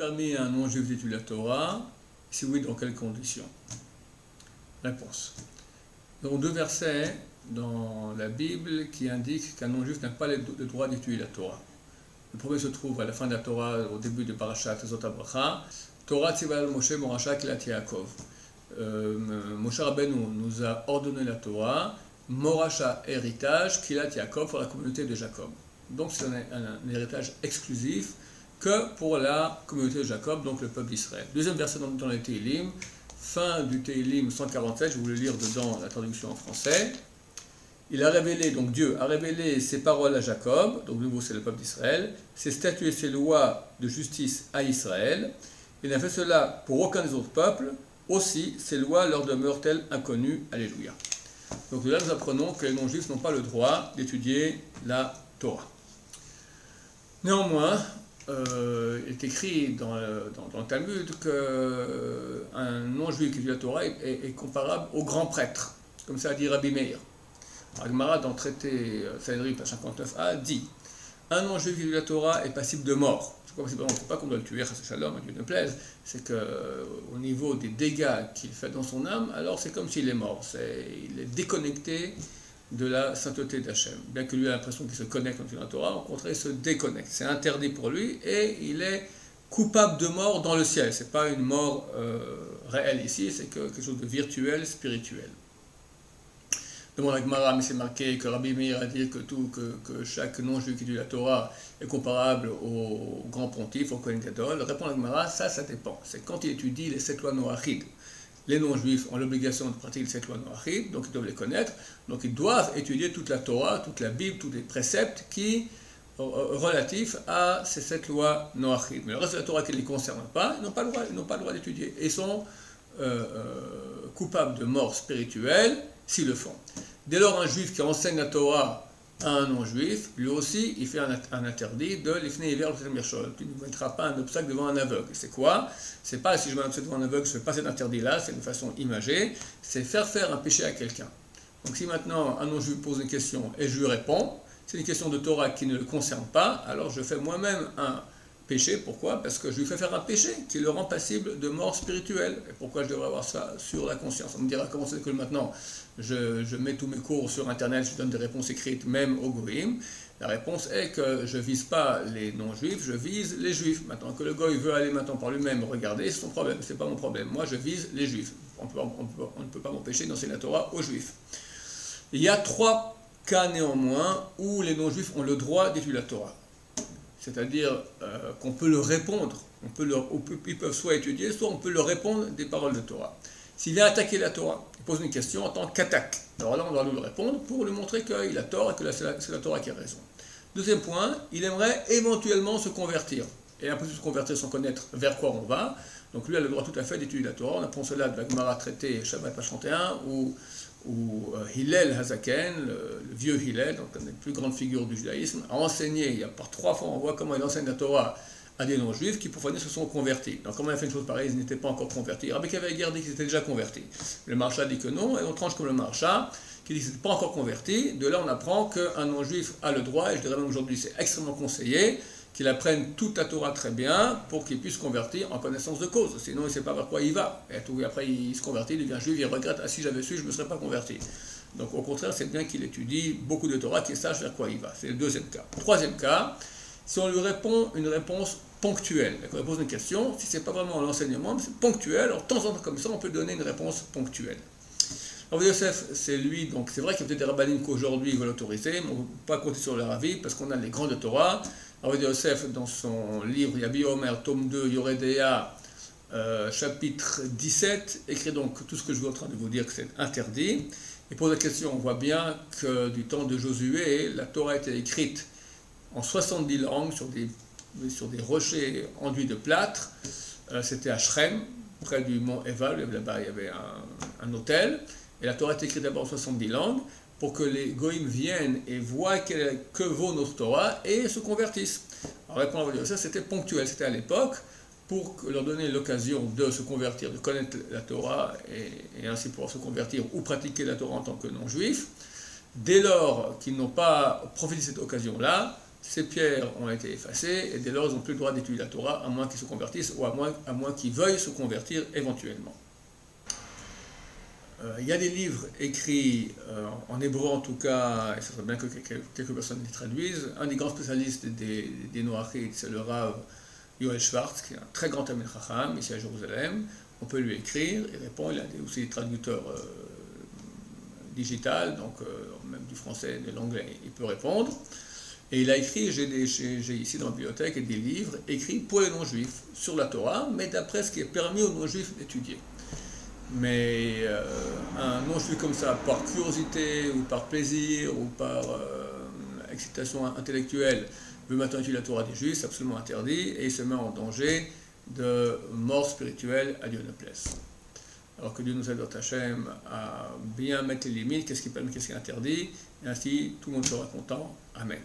permis à un non-juif d'étudier la Torah? Si oui, dans quelles conditions? Réponse. Nous avons deux versets dans la Bible qui indiquent qu'un non-juif n'a pas le droit d'étudier la Torah. Le premier se trouve à la fin de la Torah, au début de Parashat Zot HaBracha. Torah tziva Moshe Morasha Kilat Yaakov. Moshe Rabbeinu nous a ordonné la Torah, Morasha héritage, Kilat Yaakov pour la communauté de Jacob. Donc c'est un héritage exclusif que pour la communauté de Jacob, donc le peuple d'Israël. Deuxième verset dans les Tehillim, fin du Tehillim 147, je vais vous le lire dedans la traduction en français. Il a révélé, donc Dieu a révélé ses paroles à Jacob, donc de nouveau c'est le peuple d'Israël, ses statuts et ses lois de justice à Israël. Il n'a fait cela pour aucun des autres peuples, aussi ces lois leur demeurent-elles inconnues. Alléluia. Donc là nous apprenons que les non-juifs n'ont pas le droit d'étudier la Torah. Néanmoins, il est écrit dans le Talmud qu'un non-juif qui étudie la Torah est comparable au grand prêtre, comme ça a dit Rabbi Meir. Agmara, dans le traité Sanhedrin, page 59a, dit un non-juif qui étudie la Torah est passible de mort. C'est pas qu'on doit le tuer, c'est shalom, à Dieu ne plaise, c'est qu'au niveau des dégâts qu'il fait dans son âme, alors c'est comme s'il est mort. Il est déconnecté de la sainteté d'Hachem. Bien que lui a l'impression qu'il se connecte dans la Torah, au contraire, il se déconnecte. C'est interdit pour lui et il est coupable de mort dans le ciel. Ce n'est pas une mort réelle ici, c'est quelque chose de virtuel, spirituel. Demande à Gemara, mais c'est marqué que Rabbi Meir a dit que chaque non-juif qui étudie la Torah est comparable au grand pontife, au Kohen Gadol. Répond à Gemara, ça dépend. C'est quand il étudie les 7 lois noachides. Les non-juifs ont l'obligation de pratiquer les 7 lois noachides, donc ils doivent les connaître. Donc ils doivent étudier toute la Torah, toute la Bible, tous les préceptes relatifs à ces 7 lois noachides. Mais le reste de la Torah qui ne les concerne pas, ils n'ont pas le droit d'étudier. Et ils sont coupables de mort spirituelle s'ils le font. Dès lors, un juif qui enseigne la Torah à un non-juif, lui aussi, il fait un interdit de l'ifne hiver le mirchol. Tu ne mettras pas un obstacle devant un aveugle. C'est quoi? C'est pas si je mets un obstacle devant un aveugle, je ne fais pas cet interdit-là, c'est une façon imagée, c'est faire un péché à quelqu'un. Donc si maintenant un non-juif pose une question et je lui réponds, c'est une question de Torah qui ne le concerne pas, alors je fais moi-même un péché. Pourquoi? Parce que je lui fais faire un péché qui le rend passible de mort spirituelle. Et pourquoi je devrais avoir ça sur la conscience? On me dira comment c'est que maintenant je mets tous mes cours sur internet, je donne des réponses écrites même aux goïm. La réponse est que je ne vise pas les non-juifs, je vise les juifs. Maintenant que le goï veut aller maintenant par lui-même regarder, c'est son problème, c'est pas mon problème. Moi je vise les juifs. On ne peut pas m'empêcher d'enseigner la Torah aux juifs. Il y a 3 cas néanmoins où les non-juifs ont le droit d'étudier la Torah. C'est-à-dire qu'on peut leur répondre, ils peuvent soit étudier, soit on peut leur répondre des paroles de Torah. S'il vient attaquer la Torah, il pose une question en tant qu'attaque. Alors là, on doit lui répondre pour lui montrer qu'il a tort et que c'est la Torah qui a raison. Deuxième point, il aimerait éventuellement se convertir. Et après se convertir sans connaître vers quoi on va. Donc lui a le droit tout à fait d'étudier la Torah. On apprend cela de la Gemara traité Shabbat page 31, où Hillel Hazaken, le vieux Hillel, donc une des plus grandes figures du judaïsme, a enseigné, il y a par 3 fois on voit comment il enseigne la Torah à des non-juifs qui pour se sont convertis. Donc comment il a fait une chose pareille, ils n'étaient pas encore convertis. Rabbi Kavaïguer dit qu'ils étaient déjà convertis. Le Maharsha dit que non, et on tranche comme le Maharsha, qui dit qu'ils n'étaient pas encore convertis. De là on apprend qu'un non-juif a le droit, et je dirais même aujourd'hui c'est extrêmement conseillé, qu'il apprenne toute la Torah très bien pour qu'il puisse se convertir en connaissance de cause. Sinon, il ne sait pas vers quoi il va. Et après, il se convertit, il devient juif, il regrette « Ah, si j'avais su, je ne me serais pas converti ». Donc, au contraire, c'est bien qu'il étudie beaucoup de Torah, qu'il sache vers quoi il va. C'est le deuxième cas. Troisième cas, si on lui répond une réponse ponctuelle. On lui pose une question, si ce n'est pas vraiment l'enseignement, mais c'est ponctuel, alors de temps en temps comme ça, on peut donner une réponse ponctuelle. Alors, Yosef, c'est lui, donc c'est vrai qu'il y a peut-être des rabbinimes qu'aujourd'hui ils veulent autoriser, mais on ne peut pas compter sur leur avis, parce qu'on a les grands de Torah. Rabbi Yosef, dans son livre Yabi Omer, tome 2, Yoredea, chapitre 17, écrit donc tout ce que je suis en train de vous dire que c'est interdit. Et pose la question, on voit bien que du temps de Josué, la Torah a été écrite en 70 langues sur des rochers enduits de plâtre. C'était à Shrem, près du mont Eval, là-bas il y avait un autel. Et la Torah a été écrite d'abord en 70 langues, pour que les goïms viennent et voient que vaut notre Torah et se convertissent. Alors répondre à ça, c'était ponctuel, c'était à l'époque, pour leur donner l'occasion de se convertir, de connaître la Torah et ainsi pouvoir se convertir ou pratiquer la Torah en tant que non-juif. Dès lors qu'ils n'ont pas profité de cette occasion-là, ces pierres ont été effacées, et dès lors, ils n'ont plus le droit d'étudier la Torah, à moins qu'ils se convertissent, ou à moins qu'ils veuillent se convertir éventuellement. Il y a des livres écrits, en hébreu en tout cas, et ce serait bien que quelques personnes les traduisent. Un des grands spécialistes des Noachites, c'est le Rav Yoel Schwartz, qui est un très grand Talmid Chacham, ici à Jérusalem. On peut lui écrire, il répond, il a aussi des traducteurs digital, donc même du français et de l'anglais, il peut répondre. Et il a écrit, j'ai ici dans la bibliothèque des livres écrits pour les non-juifs sur la Torah, mais d'après ce qui est permis aux non-juifs d'étudier. Mais un non-juif comme ça, par curiosité ou par plaisir ou par excitation intellectuelle, veut maintenant étudier la Torah des juifs, c'est absolument interdit, et il se met en danger de mort spirituelle, à Dieu ne plaise. Alors que Dieu nous aide, Hachem, à bien mettre les limites, qu'est-ce qui est permis, qu'est-ce qui est interdit, et ainsi tout le monde sera content. Amen.